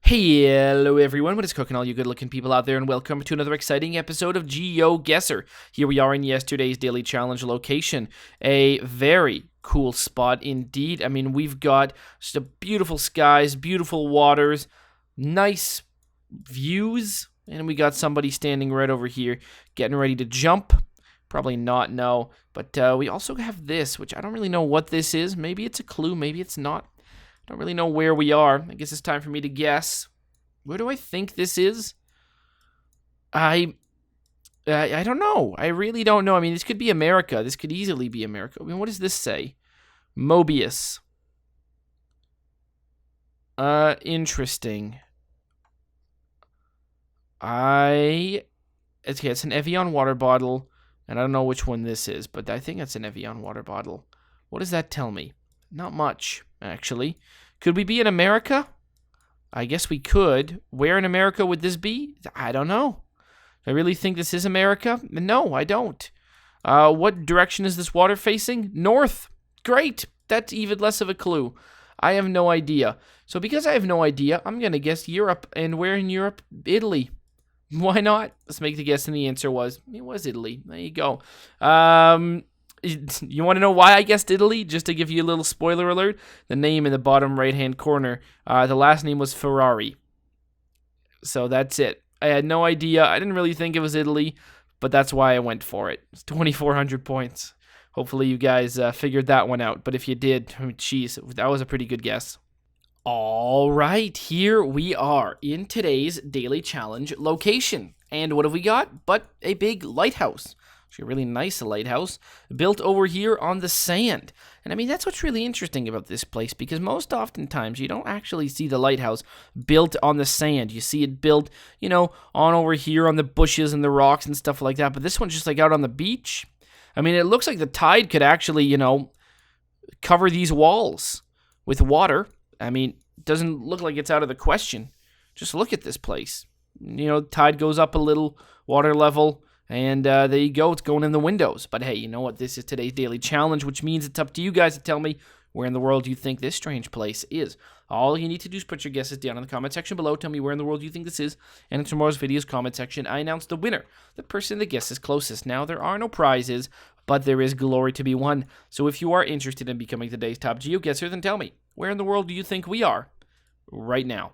Hello everyone, what is cooking all you good looking people out there, and welcome to another exciting episode of GeoGuessr. Here we are in yesterday's daily challenge location. A very cool spot indeed. I mean, we've got just a beautiful skies, beautiful waters, nice views, and we got somebody standing right over here getting ready to jump. Probably not, no. But we also have this, which I don't really know what this is. Maybe it's a clue, maybe it's not. Don't really know where we are. I guess it's time for me to guess. Where do I think this is? I don't know. I really don't know. I mean, this could be America. This could easily be America. I mean, what does this say? Mobius. Interesting. It's an Evian water bottle, and I don't know which one this is, but I think it's an Evian water bottle. What does that tell me? Not much, actually. Could we be in America? I guess we could. Where in America would this be? I don't know. I really think this is America? No, I don't. What direction is this water facing? North. Great. That's even less of a clue. I have no idea. So because I have no idea, I'm going to guess Europe. And where in Europe? Italy. Why not? Let's make the guess, and the answer was, it was Italy. There you go. You want to know why I guessed Italy? Just to give you a little spoiler alert, the name in the bottom right-hand corner, the last name was Ferrari. So that's it. I had no idea. I didn't really think it was Italy, but that's why I went for it. It's 2,400 points. Hopefully you guys figured that one out. But if you did, geez, that was a pretty good guess. All right, here we are in today's daily challenge location. And what have we got but a big lighthouse? Actually, a really nice lighthouse built over here on the sand. And I mean, that's what's really interesting about this place, because most oftentimes you don't actually see the lighthouse built on the sand. You see it built, on over here on the bushes and the rocks and stuff like that. But this one's just like out on the beach. I mean, it looks like the tide could actually, cover these walls with water. I mean, it doesn't look like it's out of the question. Just look at this place. Tide goes up a little, water level. And there you go, it's going in the windows. But hey, you know what? This is today's daily challenge, which means it's up to you guys to tell me where in the world you think this strange place is. All you need to do is put your guesses down in the comment section below. Tell me where in the world you think this is. And in tomorrow's video's comment section, I announce the winner, the person that guesses closest. Now, there are no prizes, but there is glory to be won. So if you are interested in becoming today's top GeoGuessr, then tell me, where in the world do you think we are right now?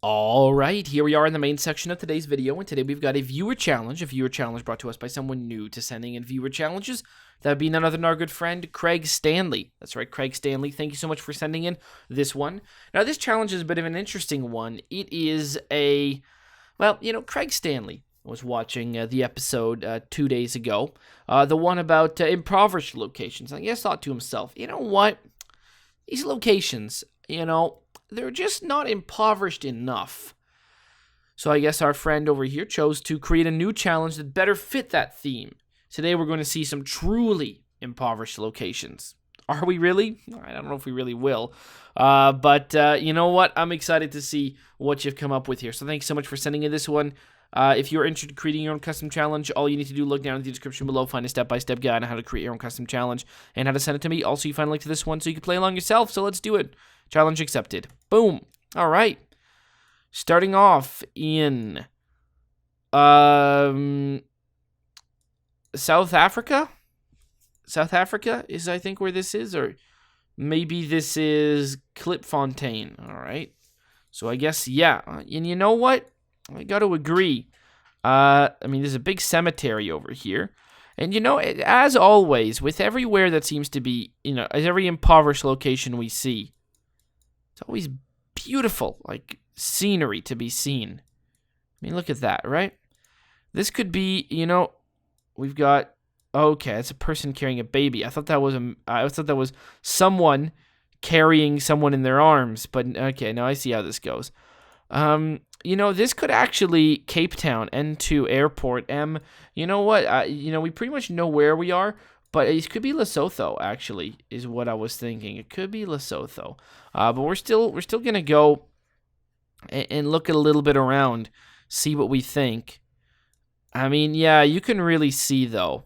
All right, here we are in the main section of today's video, and today we've got a viewer challenge brought to us by someone new to sending in viewer challenges. That would be none other than our good friend, Craig Stanley. That's right, Craig Stanley, thank you so much for sending in this one. Now, this challenge is a bit of an interesting one. It is Craig Stanley was watching the episode 2 days ago, the one about impoverished locations. And I guess thought to himself, you know what? These locations, they're just not impoverished enough. So I guess our friend over here chose to create a new challenge that better fit that theme. Today we're going to see some truly impoverished locations. Are we really? I don't know if we really will. But you know what? I'm excited to see what you've come up with here. So thanks so much for sending in this one. If you're interested in creating your own custom challenge, all you need to do, look down in the description below, find a step-by-step guide on how to create your own custom challenge and how to send it to me. Also, you find a link to this one so you can play along yourself. So let's do it. Challenge accepted. Boom. All right. Starting off in South Africa. South Africa is, I think, where this is, or maybe this is Klipfontein. All right. So I guess, yeah. And you know what? I got to agree. There's a big cemetery over here. And, as always, with everywhere that seems to be, as every impoverished location we see, it's always beautiful, like scenery to be seen. I mean, look at that, right? This could be, we've got, okay, it's a person carrying a baby. I thought that was someone carrying someone in their arms, but okay, now I see how this goes. This could actually Cape Town, N2 Airport, M. You know what? We pretty much know where we are, but it could be Lesotho, actually, is what I was thinking. It could be Lesotho. But we're still going to go and look a little bit around, see what we think. I mean, yeah, you can really see, though.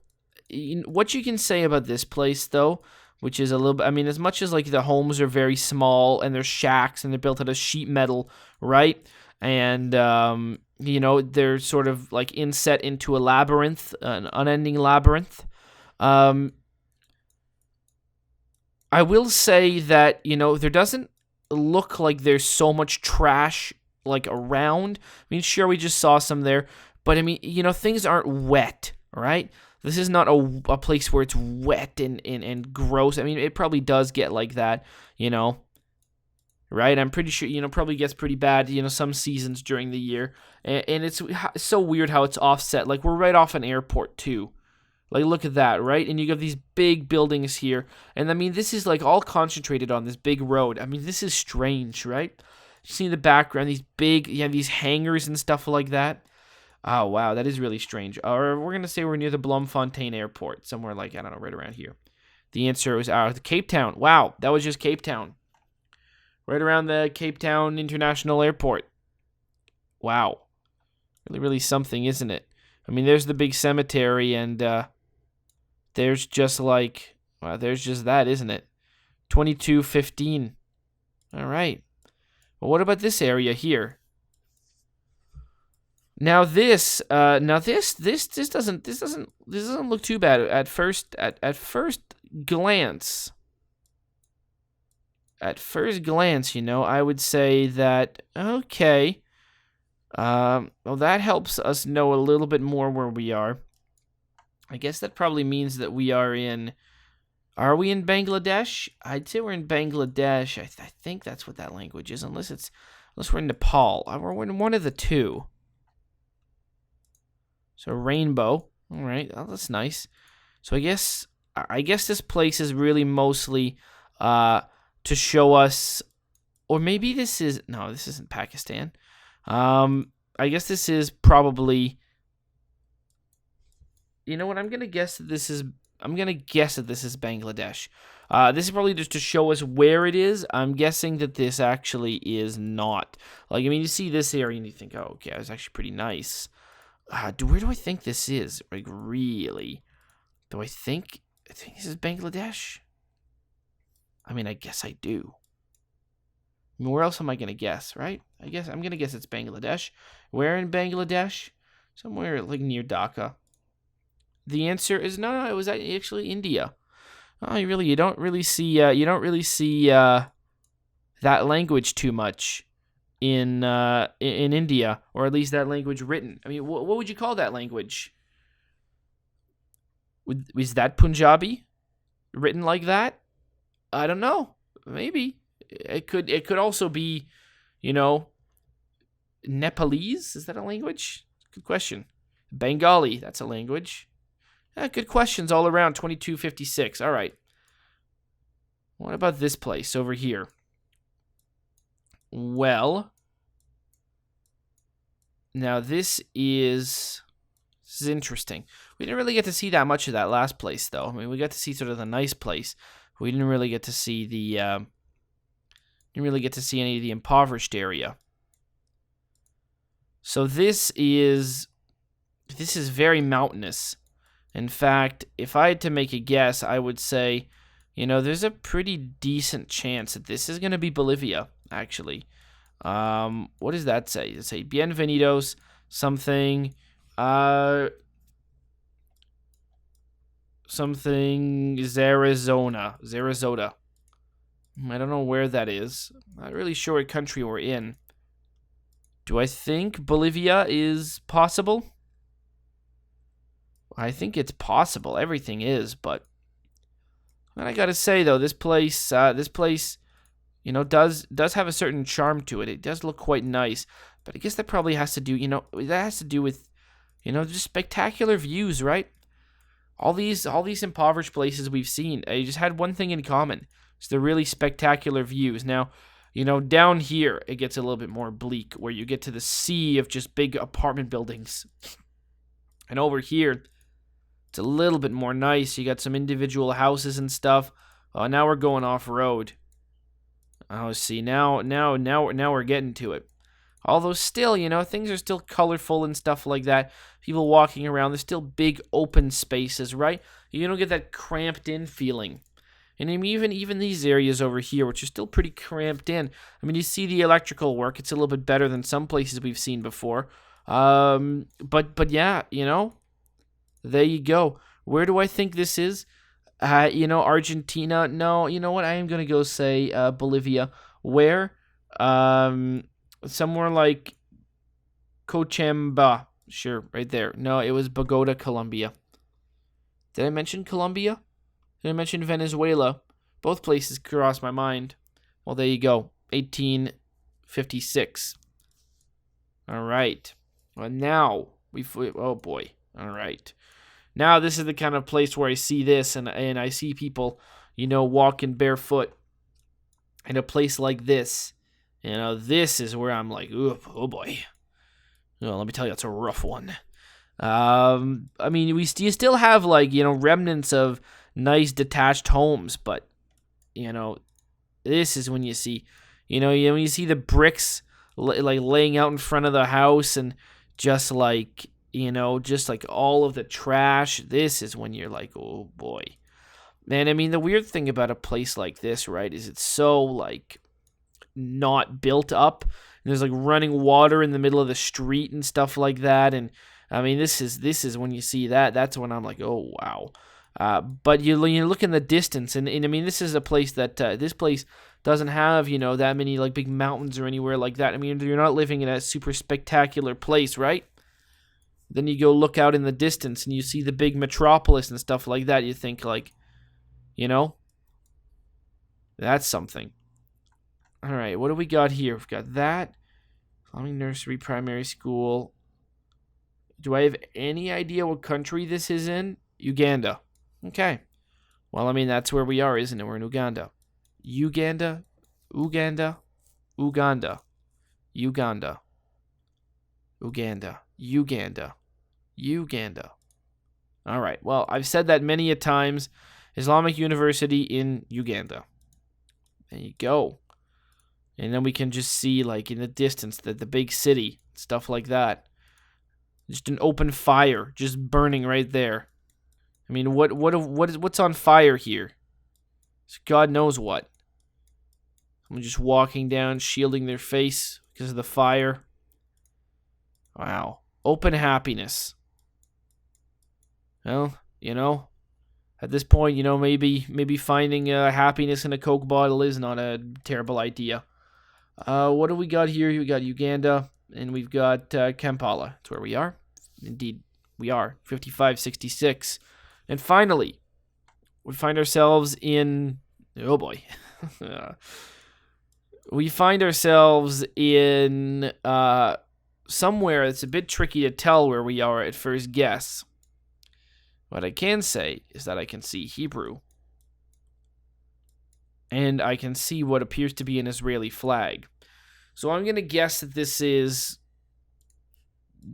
What you can say about this place, though, which is a little bit, as much as, like, the homes are very small and they're shacks and they're built out of sheet metal, right? and they're sort of like inset into a labyrinth, an unending labyrinth. I will say that there doesn't look like there's so much trash like around. I mean, sure, we just saw some there, but I mean, things aren't wet, right? This is not a place where it's wet and gross. I mean, it probably does get like that, right? I'm pretty sure, probably gets pretty bad, some seasons during the year. And it's so weird how it's offset. Like, we're right off an airport, too. Like, look at that, right? And you have these big buildings here. And, I mean, this is, like, all concentrated on this big road. I mean, this is strange, right? You see in the background, these hangars and stuff like that. Oh, wow, that is really strange. Or we're going to say we're near the Bloemfontein Airport, somewhere like, I don't know, right around here. The answer was Cape Town. Wow, that was just Cape Town. Right around the Cape Town International Airport. Wow. Really, really something, isn't it? I mean, there's the big cemetery, and there's just like, wow, there's just that, isn't it? 2215. All right. Well, what about this area here? Now this doesn't look too bad at first glance. At first glance, I would say that okay. Well, that helps us know a little bit more where we are. I guess that probably means that we are in. Are we in Bangladesh? I'd say we're in Bangladesh. I think that's what that language is, unless we're in Nepal. We're in one of the two. So rainbow. All right, oh, that's nice. So I guess this place is really mostly to show us, or maybe this isn't Pakistan. I guess this is probably. You know what? I'm gonna guess that this is Bangladesh. This is probably just to show us where it is. I'm guessing that this actually is not. Like, I mean, you see this area and you think, oh, okay, it's actually pretty nice. Where do I think this is? Like, really? Do I think this is Bangladesh? I mean, I guess I do. I mean, where else am I going to guess, right? I guess I'm going to guess it's Bangladesh. Where in Bangladesh? Somewhere, like, near Dhaka. The answer is no, it was actually India. Oh, you don't really see that language too much in India, or at least that language written. I mean, what would you call that language? Was that Punjabi written like that? I don't know. Maybe it could also be, Nepalese. Is that a language? Good question. Bengali. That's a language. Good questions all around. 2256. All right. What about this place over here? Well, now this is interesting. We didn't really get to see that much of that last place, though. I mean, we got to see sort of the nice place. We didn't really get to see any of the impoverished area. So this is very mountainous. In fact, if I had to make a guess, I would say, there's a pretty decent chance that this is going to be Bolivia, actually. What does that say? Does it say bienvenidos, something, Zarazota. I don't know where that is. Not really sure what country we're in. Do I think Bolivia is possible? I think it's possible. Everything is, but I gotta say though, this place, does have a certain charm to it. It does look quite nice, but I guess that probably has to do, with, just spectacular views, right? All these impoverished places we've seen, they just had one thing in common: it's the really spectacular views. Now, down here it gets a little bit more bleak, where you get to the sea of just big apartment buildings, and over here, it's a little bit more nice. You got some individual houses and stuff. Now we're going off road. Oh, see, now we're getting to it. Although still, things are still colorful and stuff like that. People walking around. There's still big open spaces, right? You don't get that cramped in feeling. And I mean, even these areas over here, which are still pretty cramped in. I mean, you see the electrical work. It's a little bit better than some places we've seen before. But yeah, there you go. Where do I think this is? Argentina. No, you know what? I am going to go say Bolivia. Where? Somewhere like Cochabamba. Sure, right there. No, it was Bogota, Colombia. Did I mention Colombia? Did I mention Venezuela? Both places crossed my mind. Well, there you go. 1856. All right. Well, now oh boy. All right. Now this is the kind of place where I see this and I see people, walking barefoot in a place like this. This is where I'm like, oh boy. Well, let me tell you, it's a rough one. I mean, you still have remnants of nice detached homes, but this is when you see, when you see the bricks laying out in front of the house and just all of the trash. This is when you're like, oh boy. Man, I mean, the weird thing about a place like this, right, is it's so not built up. And there's running water in the middle of the street and stuff like that. And I mean, this is when you see that. That's when I'm like, oh wow. But you look in the distance, and I mean, this is a place that this place doesn't have that many big mountains or anywhere like that. I mean, you're not living in a super spectacular place, right? Then you go look out in the distance and you see the big metropolis and stuff like that. You think that's something. All right, what do we got here? We've got that. Plumbing nursery, primary school. Do I have any idea what country this is in? Uganda. Okay. Well, I mean, that's where we are, isn't it? We're in Uganda. Uganda. Uganda. Uganda. Uganda. Uganda. Uganda. Uganda. All right. Well, I've said that many a times. Islamic University in Uganda. There you go. And then we can just see, in the distance, the big city, stuff like that. Just an open fire, just burning right there. I mean, what's on fire here? God knows what. Someone just walking down, shielding their face because of the fire. Wow. Open happiness. Well, at this point, maybe finding happiness in a Coke bottle is not a terrible idea. What do we got here? We got Uganda, and we've got Kampala. That's where we are. Indeed, we are. 5566. And finally, we find ourselves in... Oh, boy. We find ourselves in somewhere that's a bit tricky to tell where we are at first guess. What I can say is that I can see Hebrew. And I can see what appears to be an Israeli flag. So I'm going to guess that this is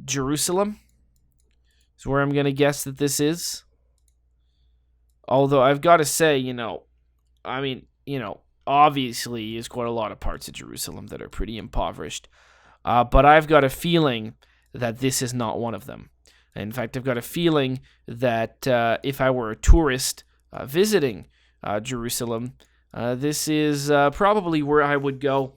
Jerusalem. Is where I'm going to guess that this is. Although I've got to say, obviously there's quite a lot of parts of Jerusalem that are pretty impoverished. But I've got a feeling that this is not one of them. In fact, I've got a feeling that if I were a tourist visiting Jerusalem, this is probably where I would go.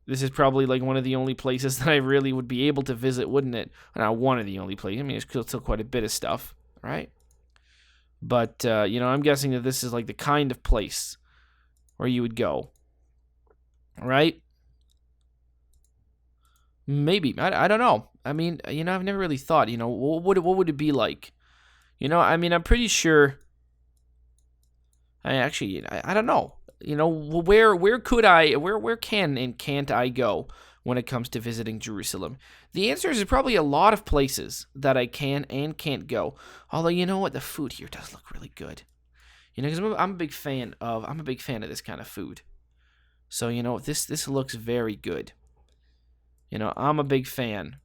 This is probably one of the only places that I really would be able to visit, wouldn't it? Not one of the only places. I mean, there's still quite a bit of stuff, right? But, I'm guessing that this is the kind of place where you would go, right? Maybe. I don't know. I mean, I've never really thought, what would it be like? I mean, I'm pretty sure... I don't know. Where can and can't I go when it comes to visiting Jerusalem? The answer is probably a lot of places that I can and can't go. Although, you know what? The food here does look really good. Because I'm a big fan of this kind of food. So, this looks very good. I'm a big fan.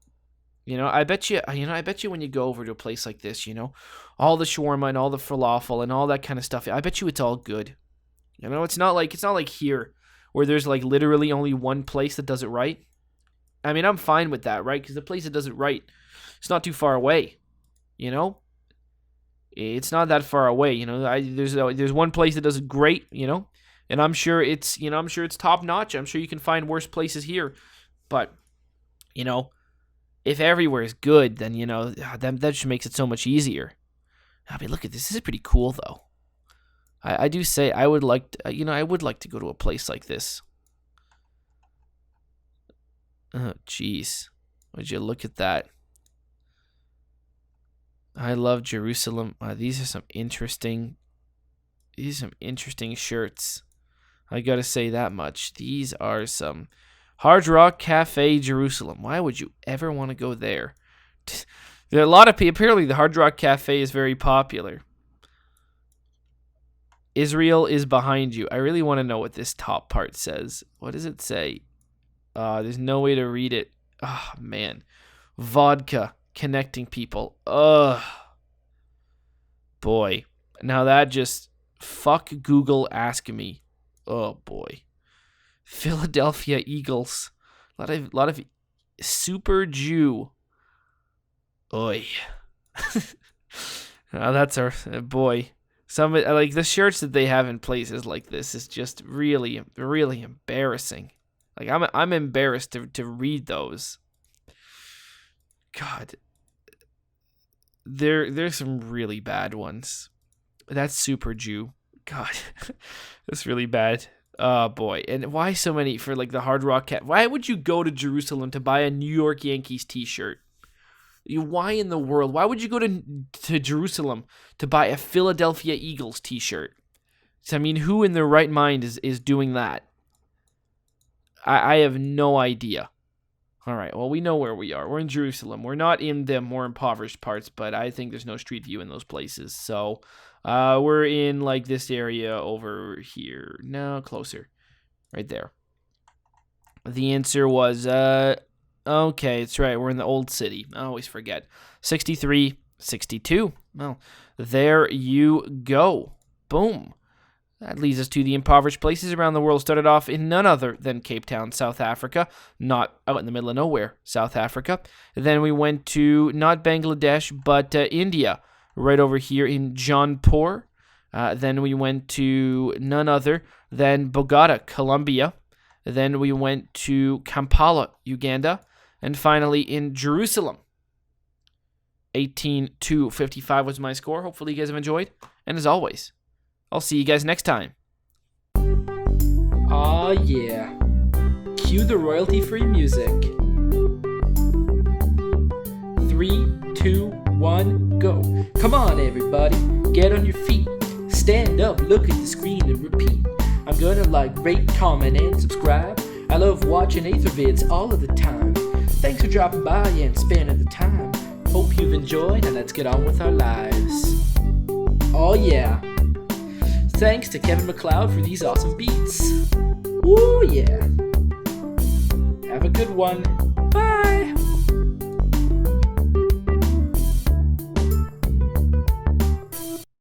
I bet you when you go over to a place like this, all the shawarma and all the falafel and all that kind of stuff, I bet you it's all good. It's not like here where there's literally only one place that does it right. I mean, I'm fine with that, right? Because the place that does it right, it's not too far away, It's not that far away, you know. There's one place that does it great, you know, and I'm sure it's top notch. I'm sure you can find worse places here, but you know, if everywhere is good, then you know that just makes it so much easier. I mean, look at this. This is pretty cool, though. I do say I would like to, I would like to go to a place like this. Oh, jeez. Would you look at that? I love Jerusalem. These are some interesting shirts. I gotta say that much. These are some Hard Rock Cafe Jerusalem. Why would you ever want to go there? There are a lot of people. Apparently, the Hard Rock Cafe is very popular. Israel is behind you. I really want to know what this top part says. What does it say? There's no way to read it. Oh, man. Vodka. Connecting people. Ugh. Boy. Now that just... Fuck Google, ask me. Oh, boy. Philadelphia Eagles. A lot of Super Jew. Oy. That's our... boy. Some like the shirts that they have in places like this is just really, really embarrassing. Like I'm embarrassed to read those. God, there's some really bad ones. That's Super Jew. God, that's really bad. Oh boy, and why so many for like the Hard Rock Cat? Why would you go to Jerusalem to buy a New York Yankees T-shirt? Why in the world? Why would you go to Jerusalem to buy a Philadelphia Eagles T-shirt? I mean, who in their right mind is doing that? I have no idea. All right, well, we know where we are. We're in Jerusalem. We're not in the more impoverished parts, but I think there's no street view in those places. So we're in like this area over here. No, closer. Right there. The answer was... okay, that's right. We're in the old city. I always forget. 63, 62. Well, there you go. Boom. That leads us to the impoverished places around the world. Started off in none other than Cape Town, South Africa. Not out in the middle of nowhere, South Africa. Then we went to not Bangladesh, but India, right over here in Jaunpur. Then we went to none other than Bogota, Colombia. Then we went to Kampala, Uganda. And finally, in Jerusalem, 18-55 was my score. Hopefully you guys have enjoyed. And as always, I'll see you guys next time. Aw, yeah. Cue the royalty-free music. 3, 2, 1, go. Come on, everybody. Get on your feet. Stand up, look at the screen, and repeat. I'm gonna like, rate, comment, and subscribe. I love watching Ather vids all of the time. Thanks for dropping by and spending the time. Hope you've enjoyed, and let's get on with our lives. Oh yeah. Thanks to Kevin MacLeod for these awesome beats. Woo yeah. Have a good one. Bye.